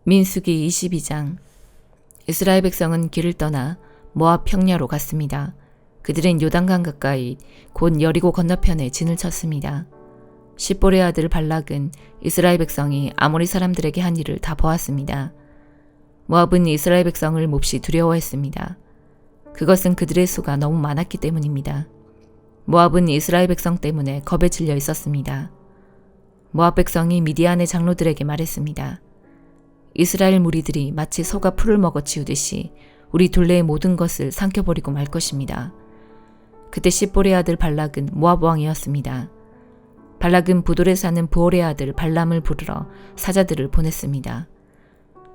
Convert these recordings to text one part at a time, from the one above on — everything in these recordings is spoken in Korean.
민수기 22장. 이스라엘 백성은 길을 떠나 모압 평야로 갔습니다. 그들은 요단강 가까이 곧 여리고 건너편에 진을 쳤습니다. 십볼의 아들 발락은 이스라엘 백성이 아모리 사람들에게 한 일을 다 보았습니다. 모압은 이스라엘 백성을 몹시 두려워했습니다. 그것은 그들의 수가 너무 많았기 때문입니다. 모압은 이스라엘 백성 때문에 겁에 질려 있었습니다. 모압 백성이 미디안의 장로들에게 말했습니다. 이스라엘 무리들이 마치 소가 풀을 먹어 치우듯이 우리 둘레의 모든 것을 삼켜버리고 말 것입니다. 그때 십볼의 아들 발락은 모압 왕이었습니다. 발락은 부돌에 사는 부올의 아들 발람을 부르러 사자들을 보냈습니다.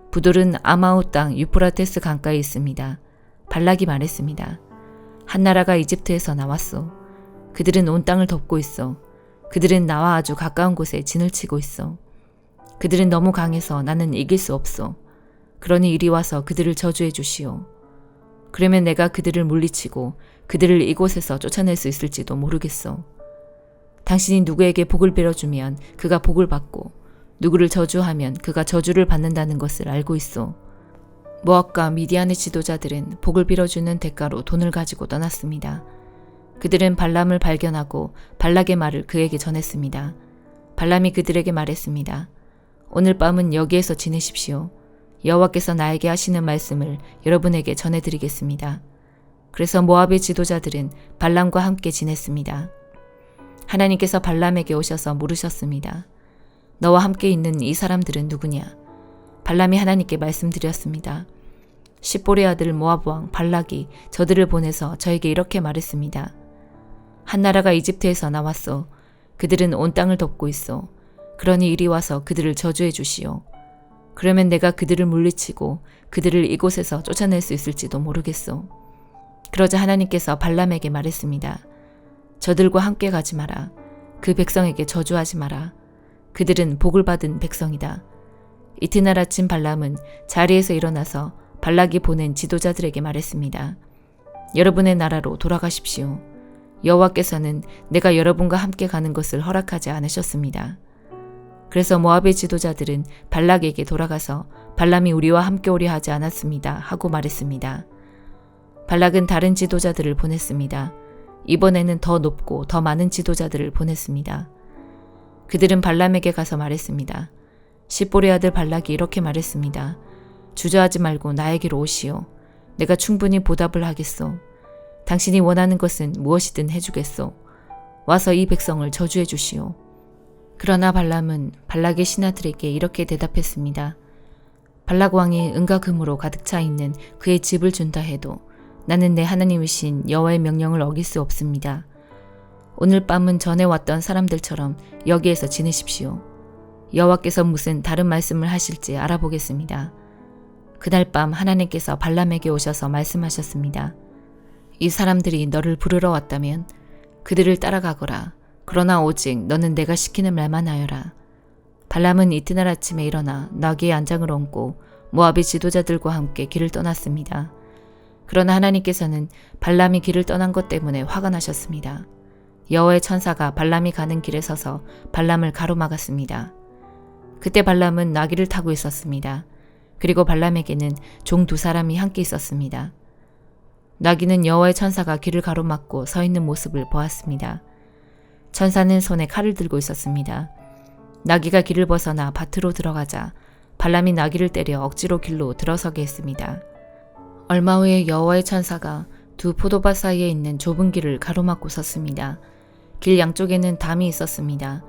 부돌은 아마웃 땅 유프라테스 강가에 있습니다. 발락이 말했습니다. 한 나라가 이집트에서 나왔소. 그들은 온 땅을 덮고 있어. 그들은 나와 아주 가까운 곳에 진을 치고 있어. 그들은 너무 강해서 나는 이길 수 없소. 그러니 이리 와서 그들을 저주해 주시오. 그러면 내가 그들을 물리치고 그들을 이곳에서 쫓아낼 수 있을지도 모르겠소. 당신이 누구에게 복을 빌어주면 그가 복을 받고 누구를 저주하면 그가 저주를 받는다는 것을 알고 있소. 모압과 미디안의 지도자들은 복을 빌어주는 대가로 돈을 가지고 떠났습니다. 그들은 발람을 발견하고 발락의 말을 그에게 전했습니다. 발람이 그들에게 말했습니다. 오늘 밤은 여기에서 지내십시오. 여호와께서 나에게 하시는 말씀을 여러분에게 전해드리겠습니다. 그래서 모압의 지도자들은 발람과 함께 지냈습니다. 하나님께서 발람에게 오셔서 물으셨습니다. 너와 함께 있는 이 사람들은 누구냐? 발람이 하나님께 말씀드렸습니다. 십볼의 아들 모압 왕 발락이 저들을 보내서 저에게 이렇게 말했습니다. 한 나라가 이집트에서 나왔소. 그들은 온 땅을 덮고 있어. 그러니 이리 와서 그들을 저주해 주시오. 그러면 내가 그들을 물리치고 그들을 이곳에서 쫓아낼 수 있을지도 모르겠소. 그러자 하나님께서 발람에게 말했습니다. 저들과 함께 가지 마라. 그 백성에게 저주하지 마라. 그들은 복을 받은 백성이다. 이튿날 아침 발람은 자리에서 일어나서 발락이 보낸 지도자들에게 말했습니다. 여러분의 나라로 돌아가십시오. 여호와께서는 내가 여러분과 함께 가는 것을 허락하지 않으셨습니다. 그래서 모압의 지도자들은 발락에게 돌아가서 발람이 우리와 함께 오려 하지 않았습니다 하고 말했습니다. 발락은 다른 지도자들을 보냈습니다. 이번에는 더 높고 더 많은 지도자들을 보냈습니다. 그들은 발람에게 가서 말했습니다. 십볼의 아들 발락이 이렇게 말했습니다. 주저하지 말고 나에게로 오시오. 내가 충분히 보답을 하겠소. 당신이 원하는 것은 무엇이든 해주겠소. 와서 이 백성을 저주해 주시오. 그러나 발람은 발락의 신하들에게 이렇게 대답했습니다. 발락 왕이 은과 금으로 가득 차 있는 그의 집을 준다 해도 나는 내 하나님이신 여호와의 명령을 어길 수 없습니다. 오늘 밤은 전에 왔던 사람들처럼 여기에서 지내십시오. 여호와께서 무슨 다른 말씀을 하실지 알아보겠습니다. 그날 밤 하나님께서 발람에게 오셔서 말씀하셨습니다. 이 사람들이 너를 부르러 왔다면 그들을 따라가거라. 그러나 오직 너는 내가 시키는 말만 하여라. 발람은 이튿날 아침에 일어나 나귀의 안장을 얹고 모압의 지도자들과 함께 길을 떠났습니다. 그러나 하나님께서는 발람이 길을 떠난 것 때문에 화가 나셨습니다. 여호와의 천사가 발람이 가는 길에 서서 발람을 가로막았습니다. 그때 발람은 나귀를 타고 있었습니다. 그리고 발람에게는 종 두 사람이 함께 있었습니다. 나귀는 여호와의 천사가 길을 가로막고 서 있는 모습을 보았습니다. 천사는 손에 칼을 들고 있었습니다. 나귀가 길을 벗어나 밭으로 들어가자 발람이 나귀를 때려 억지로 길로 들어서게 했습니다. 얼마 후에 여호와의 천사가 두 포도밭 사이에 있는 좁은 길을 가로막고 섰습니다. 길 양쪽에는 담이 있었습니다.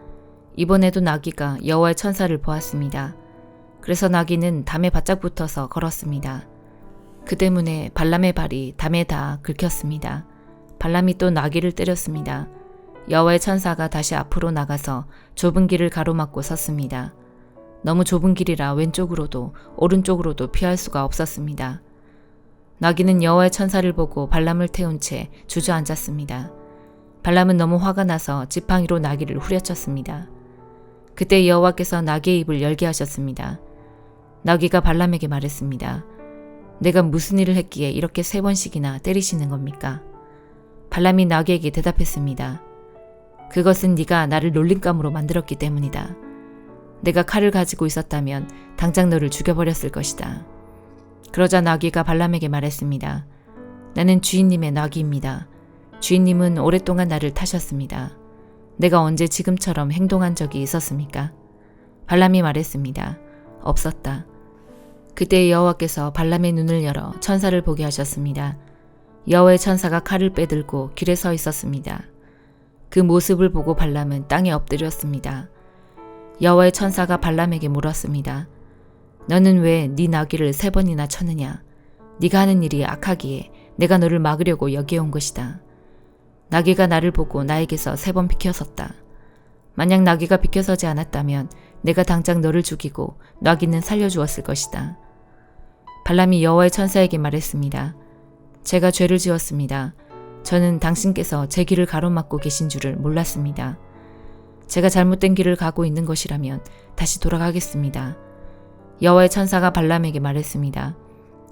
이번에도 나귀가 여호와의 천사를 보았습니다. 그래서 나귀는 담에 바짝 붙어서 걸었습니다. 그 때문에 발람의 발이 담에 다 긁혔습니다. 발람이 또 나귀를 때렸습니다. 여호와의 천사가 다시 앞으로 나가서 좁은 길을 가로막고 섰습니다. 너무 좁은 길이라 왼쪽으로도 오른쪽으로도 피할 수가 없었습니다. 나귀는 여호와의 천사를 보고 발람을 태운 채 주저앉았습니다. 발람은 너무 화가 나서 지팡이로 나귀를 후려쳤습니다. 그때 여호와께서 나귀의 입을 열게 하셨습니다. 나귀가 발람에게 말했습니다. 내가 무슨 일을 했기에 이렇게 3번씩이나 때리시는 겁니까? 발람이 나귀에게 대답했습니다. 그것은 네가 나를 놀림감으로 만들었기 때문이다. 내가 칼을 가지고 있었다면 당장 너를 죽여버렸을 것이다. 그러자 나귀가 발람에게 말했습니다. 나는 주인님의 나귀입니다. 주인님은 오랫동안 나를 타셨습니다. 내가 언제 지금처럼 행동한 적이 있었습니까? 발람이 말했습니다. 없었다. 그때 여호와께서 발람의 눈을 열어 천사를 보게 하셨습니다. 여호와의 천사가 칼을 빼들고 길에 서 있었습니다. 그 모습을 보고 발람은 땅에 엎드렸습니다. 여호와의 천사가 발람에게 물었습니다. 너는 왜 네 나귀를 3번이나 쳤느냐? 네가 하는 일이 악하기에 내가 너를 막으려고 여기에 온 것이다. 나귀가 나를 보고 나에게서 3번 비켜섰다. 만약 나귀가 비켜서지 않았다면 내가 당장 너를 죽이고 나귀는 살려주었을 것이다. 발람이 여호와의 천사에게 말했습니다. 제가 죄를 지었습니다. 저는 당신께서 제 길을 가로막고 계신 줄을 몰랐습니다. 제가 잘못된 길을 가고 있는 것이라면 다시 돌아가겠습니다. 여호와의 천사가 발람에게 말했습니다.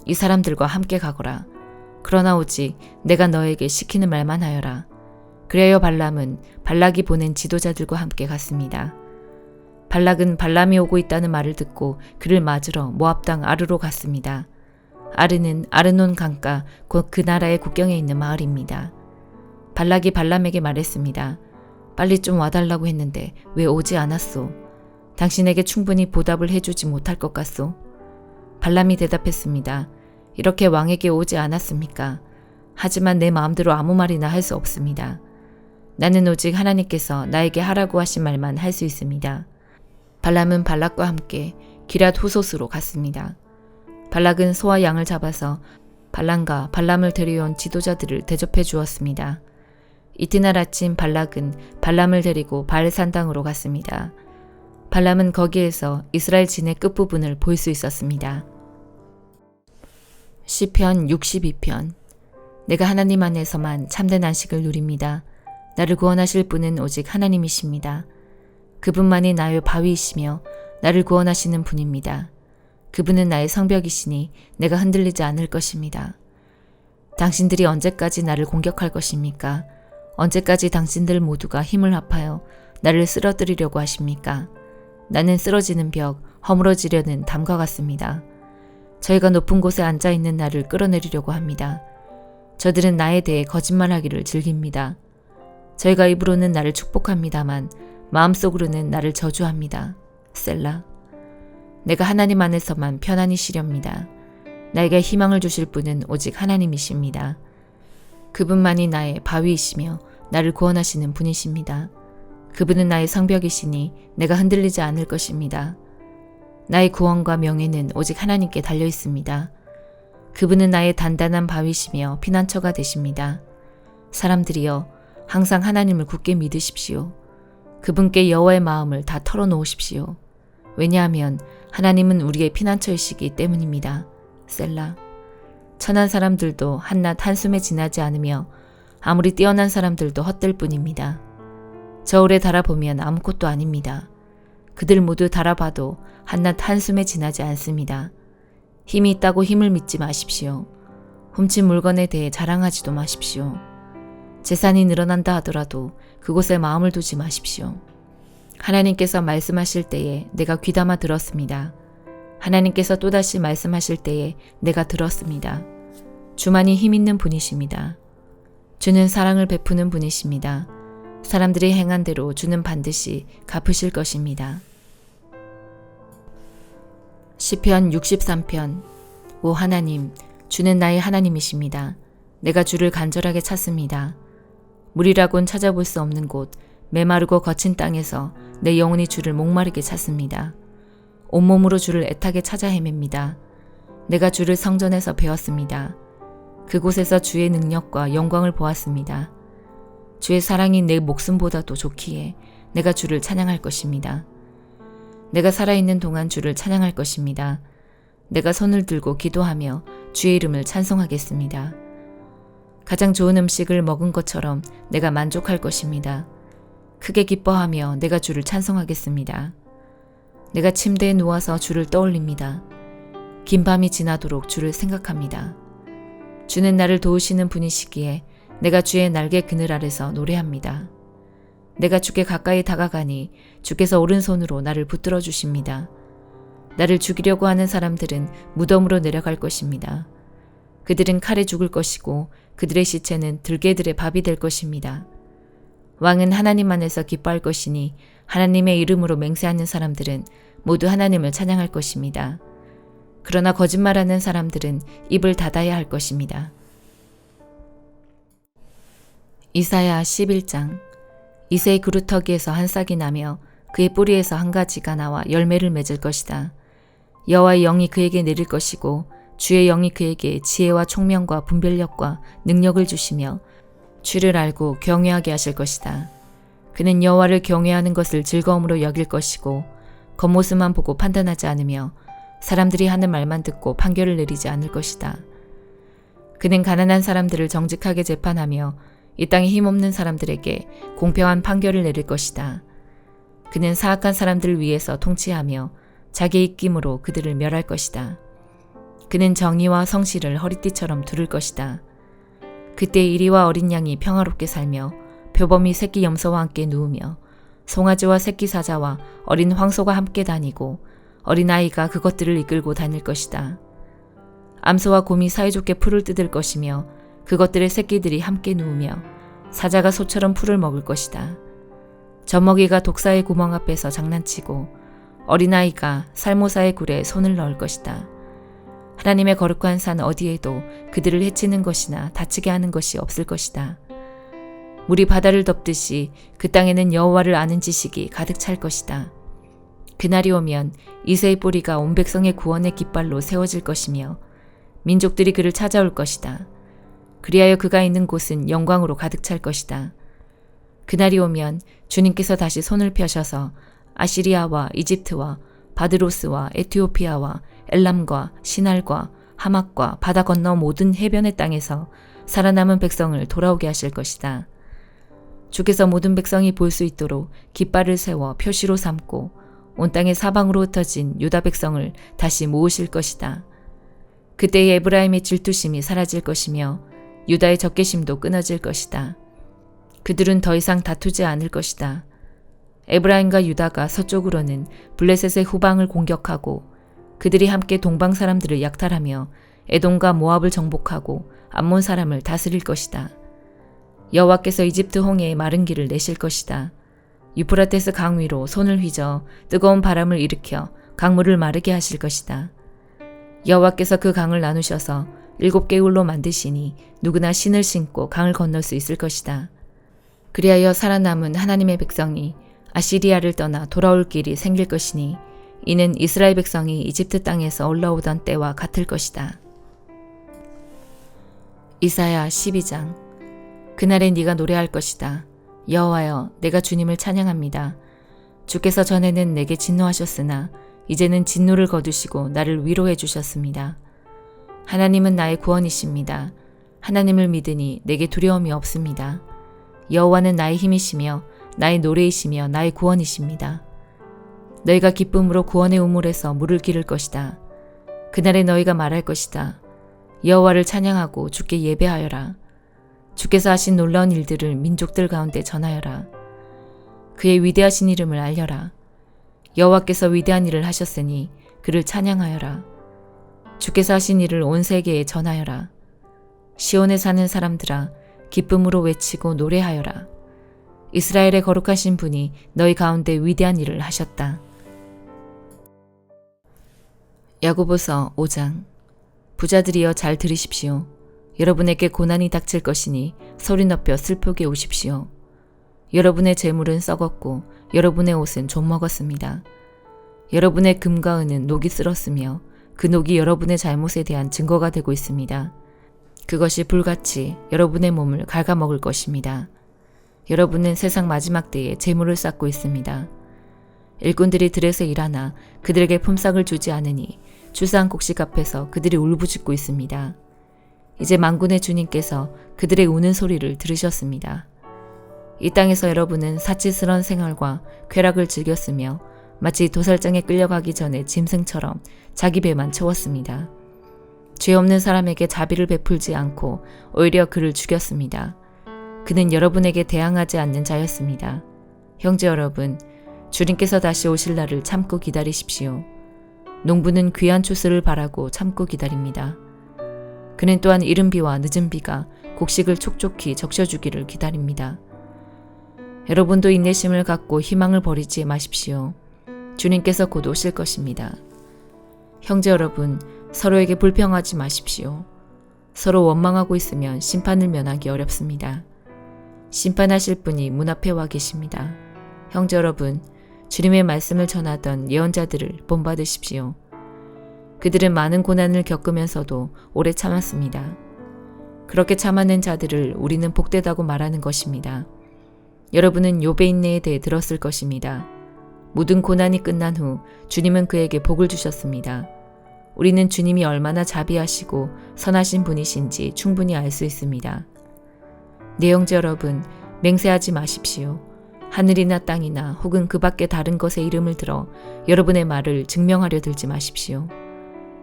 이 사람들과 함께 가거라. 그러나 오직 내가 너에게 시키는 말만 하여라. 그래야 발람은 발락이 보낸 지도자들과 함께 갔습니다. 발락은 발람이 오고 있다는 말을 듣고 그를 맞으러 모압 땅 아르로 갔습니다. 아르는 아르논 강가 곧 그 나라의 국경에 있는 마을입니다. 발락이 발람에게 말했습니다. 빨리 좀 와달라고 했는데 왜 오지 않았소? 당신에게 충분히 보답을 해주지 못할 것 같소? 발람이 대답했습니다. 이렇게 왕에게 오지 않았습니까? 하지만 내 마음대로 아무 말이나 할 수 없습니다. 나는 오직 하나님께서 나에게 하라고 하신 말만 할 수 있습니다. 발람은 발락과 함께 기랏 후솥으로 갔습니다. 발락은 소와 양을 잡아서 발람과 발람을 데려온 지도자들을 대접해 주었습니다. 이튿날 아침 발락은 발람을 데리고 바알산당으로 갔습니다. 발람은 거기에서 이스라엘 진의 끝부분을 볼 수 있었습니다. 시편 62편. 내가 하나님 안에서만 참된 안식을 누립니다. 나를 구원하실 분은 오직 하나님이십니다. 그분만이 나의 바위이시며 나를 구원하시는 분입니다. 그분은 나의 성벽이시니 내가 흔들리지 않을 것입니다. 당신들이 언제까지 나를 공격할 것입니까? 언제까지 당신들 모두가 힘을 합하여 나를 쓰러뜨리려고 하십니까? 나는 쓰러지는 벽, 허물어지려는 담과 같습니다. 저희가 높은 곳에 앉아있는 나를 끌어내리려고 합니다. 저들은 나에 대해 거짓말하기를 즐깁니다. 저희가 입으로는 나를 축복합니다만 마음속으로는 나를 저주합니다. 셀라. 내가 하나님 안에서만 편안히 쉬렵니다. 나에게 희망을 주실 분은 오직 하나님이십니다. 그분만이 나의 바위이시며 나를 구원하시는 분이십니다. 그분은 나의 성벽이시니 내가 흔들리지 않을 것입니다. 나의 구원과 명예는 오직 하나님께 달려 있습니다. 그분은 나의 단단한 바위시며 피난처가 되십니다. 사람들이여 항상 하나님을 굳게 믿으십시오. 그분께 여호와의 마음을 다 털어놓으십시오. 왜냐하면 하나님은 우리의 피난처이시기 때문입니다. 셀라. 천한 사람들도 한낱 한숨에 지나지 않으며 아무리 뛰어난 사람들도 헛될 뿐입니다. 저울에 달아보면 아무것도 아닙니다. 그들 모두 달아봐도 한낱 한숨에 지나지 않습니다. 힘이 있다고 힘을 믿지 마십시오. 훔친 물건에 대해 자랑하지도 마십시오. 재산이 늘어난다 하더라도 그곳에 마음을 두지 마십시오. 하나님께서 말씀하실 때에 내가 귀담아 들었습니다. 하나님께서 또다시 말씀하실 때에 내가 들었습니다. 주만이 힘 있는 분이십니다. 주는 사랑을 베푸는 분이십니다. 사람들이 행한 대로 주는 반드시 갚으실 것입니다. 시편 63편. 오 하나님, 주는 나의 하나님이십니다. 내가 주를 간절하게 찾습니다. 물이라곤 찾아볼 수 없는 곳, 메마르고 거친 땅에서 내 영혼이 주를 목마르게 찾습니다. 온몸으로 주를 애타게 찾아 헤맵니다. 내가 주를 성전에서 배웠습니다. 그곳에서 주의 능력과 영광을 보았습니다. 주의 사랑이 내 목숨보다도 좋기에 내가 주를 찬양할 것입니다. 내가 살아있는 동안 주를 찬양할 것입니다. 내가 손을 들고 기도하며 주의 이름을 찬송하겠습니다. 가장 좋은 음식을 먹은 것처럼 내가 만족할 것입니다. 크게 기뻐하며 내가 주를 찬송하겠습니다. 내가 침대에 누워서 주를 떠올립니다. 긴 밤이 지나도록 주를 생각합니다. 주는 나를 도우시는 분이시기에 내가 주의 날개 그늘 아래서 노래합니다. 내가 주께 가까이 다가가니 주께서 오른손으로 나를 붙들어 주십니다. 나를 죽이려고 하는 사람들은 무덤으로 내려갈 것입니다. 그들은 칼에 죽을 것이고 그들의 시체는 들개들의 밥이 될 것입니다. 왕은 하나님 안에서 기뻐할 것이니 하나님의 이름으로 맹세하는 사람들은 모두 하나님을 찬양할 것입니다. 그러나 거짓말하는 사람들은 입을 닫아야 할 것입니다. 이사야 11장. 이새의 그루터기에서 한 싹이 나며 그의 뿌리에서 한 가지가 나와 열매를 맺을 것이다. 여호와의 영이 그에게 내릴 것이고 주의 영이 그에게 지혜와 총명과 분별력과 능력을 주시며 주를 알고 경외하게 하실 것이다. 그는 여호와를 경외하는 것을 즐거움으로 여길 것이고 겉모습만 보고 판단하지 않으며 사람들이 하는 말만 듣고 판결을 내리지 않을 것이다. 그는 가난한 사람들을 정직하게 재판하며 이 땅에 힘없는 사람들에게 공평한 판결을 내릴 것이다. 그는 사악한 사람들을 위해서 통치하며 자기 입김으로 그들을 멸할 것이다. 그는 정의와 성실을 허리띠처럼 두를 것이다. 그때 이리와 어린 양이 평화롭게 살며 표범이 새끼 염소와 함께 누우며 송아지와 새끼 사자와 어린 황소가 함께 다니고 어린아이가 그것들을 이끌고 다닐 것이다. 암소와 곰이 사이좋게 풀을 뜯을 것이며 그것들의 새끼들이 함께 누우며 사자가 소처럼 풀을 먹을 것이다. 젖먹이가 독사의 구멍 앞에서 장난치고 어린아이가 살모사의 굴에 손을 넣을 것이다. 하나님의 거룩한 산 어디에도 그들을 해치는 것이나 다치게 하는 것이 없을 것이다. 물이 바다를 덮듯이 그 땅에는 여호와를 아는 지식이 가득 찰 것이다. 그날이 오면 이새의 뿌리가 온 백성의 구원의 깃발로 세워질 것이며 민족들이 그를 찾아올 것이다. 그리하여 그가 있는 곳은 영광으로 가득 찰 것이다. 그날이 오면 주님께서 다시 손을 펴셔서 아시리아와 이집트와 바드로스와 에티오피아와 엘람과 시날과 하맛과 바다 건너 모든 해변의 땅에서 살아남은 백성을 돌아오게 하실 것이다. 주께서 모든 백성이 볼 수 있도록 깃발을 세워 표시로 삼고 온 땅의 사방으로 흩어진 유다 백성을 다시 모으실 것이다. 그때의 에브라임의 질투심이 사라질 것이며 유다의 적개심도 끊어질 것이다. 그들은 더 이상 다투지 않을 것이다. 에브라임과 유다가 서쪽으로는 블레셋의 후방을 공격하고 그들이 함께 동방 사람들을 약탈하며 에돔과 모압을 정복하고 암몬 사람을 다스릴 것이다. 여호와께서 이집트 홍해에 마른 길을 내실 것이다. 유프라테스 강 위로 손을 휘저 뜨거운 바람을 일으켜 강물을 마르게 하실 것이다. 여호와께서 그 강을 나누셔서 7개의 울로 만드시니 누구나 신을 신고 강을 건널 수 있을 것이다. 그리하여 살아남은 하나님의 백성이 아시리아를 떠나 돌아올 길이 생길 것이니 이는 이스라엘 백성이 이집트 땅에서 올라오던 때와 같을 것이다. 이사야 12장. 그날에 네가 노래할 것이다. 여호와여, 내가 주님을 찬양합니다. 주께서 전에는 내게 진노하셨으나 이제는 진노를 거두시고 나를 위로해 주셨습니다. 하나님은 나의 구원이십니다. 하나님을 믿으니 내게 두려움이 없습니다. 여호와는 나의 힘이시며 나의 노래이시며 나의 구원이십니다. 너희가 기쁨으로 구원의 우물에서 물을 기를 것이다. 그날에 너희가 말할 것이다. 여호와를 찬양하고 주께 예배하여라. 주께서 하신 놀라운 일들을 민족들 가운데 전하여라. 그의 위대하신 이름을 알려라. 여호와께서 위대한 일을 하셨으니 그를 찬양하여라. 주께서 하신 일을 온 세계에 전하여라. 시온에 사는 사람들아, 기쁨으로 외치고 노래하여라. 이스라엘의 거룩하신 분이 너희 가운데 위대한 일을 하셨다. 야고보서 5장. 부자들이여 잘 들으십시오. 여러분에게 고난이 닥칠 것이니 소리 높여 슬프게 우십시오. 여러분의 재물은 썩었고 여러분의 옷은 좀 먹었습니다. 여러분의 금과 은은 녹이 쓸었으며 그 녹이 여러분의 잘못에 대한 증거가 되고 있습니다. 그것이 불같이 여러분의 몸을 갉아먹을 것입니다. 여러분은 세상 마지막 때에 재물을 쌓고 있습니다. 일꾼들이 들에서 일하나 그들에게 품삯을 주지 않으니 추수한 곡식 앞에서 그들이 울부짖고 있습니다. 이제 만군의 주님께서 그들의 우는 소리를 들으셨습니다. 이 땅에서 여러분은 사치스러운 생활과 쾌락을 즐겼으며 마치 도살장에 끌려가기 전에 짐승처럼 자기 배만 채웠습니다. 죄 없는 사람에게 자비를 베풀지 않고 오히려 그를 죽였습니다. 그는 여러분에게 대항하지 않는 자였습니다. 형제 여러분, 주님께서 다시 오실 날을 참고 기다리십시오. 농부는 귀한 추수를 바라고 참고 기다립니다. 그는 또한 이른 비와 늦은 비가 곡식을 촉촉히 적셔주기를 기다립니다. 여러분도 인내심을 갖고 희망을 버리지 마십시오. 주님께서 곧 오실 것입니다. 형제 여러분, 서로에게 불평하지 마십시오. 서로 원망하고 있으면 심판을 면하기 어렵습니다. 심판하실 분이 문 앞에 와 계십니다. 형제 여러분, 주님의 말씀을 전하던 예언자들을 본받으십시오. 그들은 많은 고난을 겪으면서도 오래 참았습니다. 그렇게 참아낸 자들을 우리는 복되다고 말하는 것입니다. 여러분은 욥의 인내에 대해 들었을 것입니다. 모든 고난이 끝난 후 주님은 그에게 복을 주셨습니다. 우리는 주님이 얼마나 자비하시고 선하신 분이신지 충분히 알 수 있습니다. 네, 형제 여러분, 맹세하지 마십시오. 하늘이나 땅이나 혹은 그 밖에 다른 것의 이름을 들어 여러분의 말을 증명하려 들지 마십시오.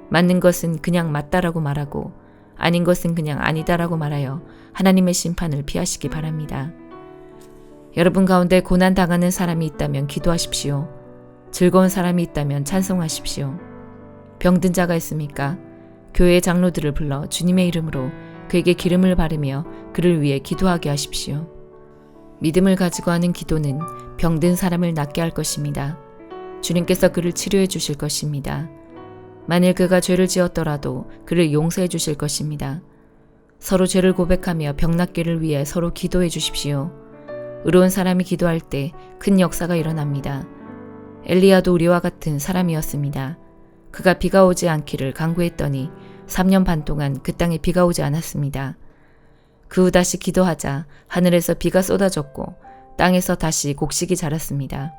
맞는 것은 그냥 맞다라고 말하고 아닌 것은 그냥 아니다라고 말하여 하나님의 심판을 피하시기 바랍니다. 여러분 가운데 고난 당하는 사람이 있다면 기도하십시오. 즐거운 사람이 있다면 찬송하십시오. 병든 자가 있습니까? 교회의 장로들을 불러 주님의 이름으로 그에게 기름을 바르며 그를 위해 기도하게 하십시오. 믿음을 가지고 하는 기도는 병든 사람을 낫게 할 것입니다. 주님께서 그를 치료해 주실 것입니다. 만일 그가 죄를 지었더라도 그를 용서해 주실 것입니다. 서로 죄를 고백하며 병 낫기를 위해 서로 기도해 주십시오. 의로운 사람이 기도할 때 큰 역사가 일어납니다. 엘리야도 우리와 같은 사람이었습니다. 그가 비가 오지 않기를 간구했더니 3년 반 동안 그 땅에 비가 오지 않았습니다. 그 후 다시 기도하자 하늘에서 비가 쏟아졌고 땅에서 다시 곡식이 자랐습니다.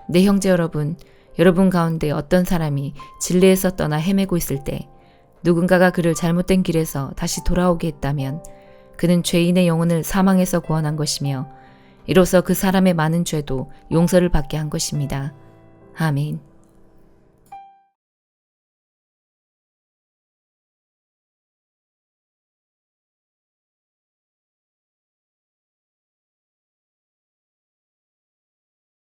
네, 형제 여러분, 여러분 가운데 어떤 사람이 진리에서 떠나 헤매고 있을 때 누군가가 그를 잘못된 길에서 다시 돌아오게 했다면 그는 죄인의 영혼을 사망에서 구원한 것이며 이로써 그 사람의 많은 죄도 용서를 받게 한 것입니다. 아멘.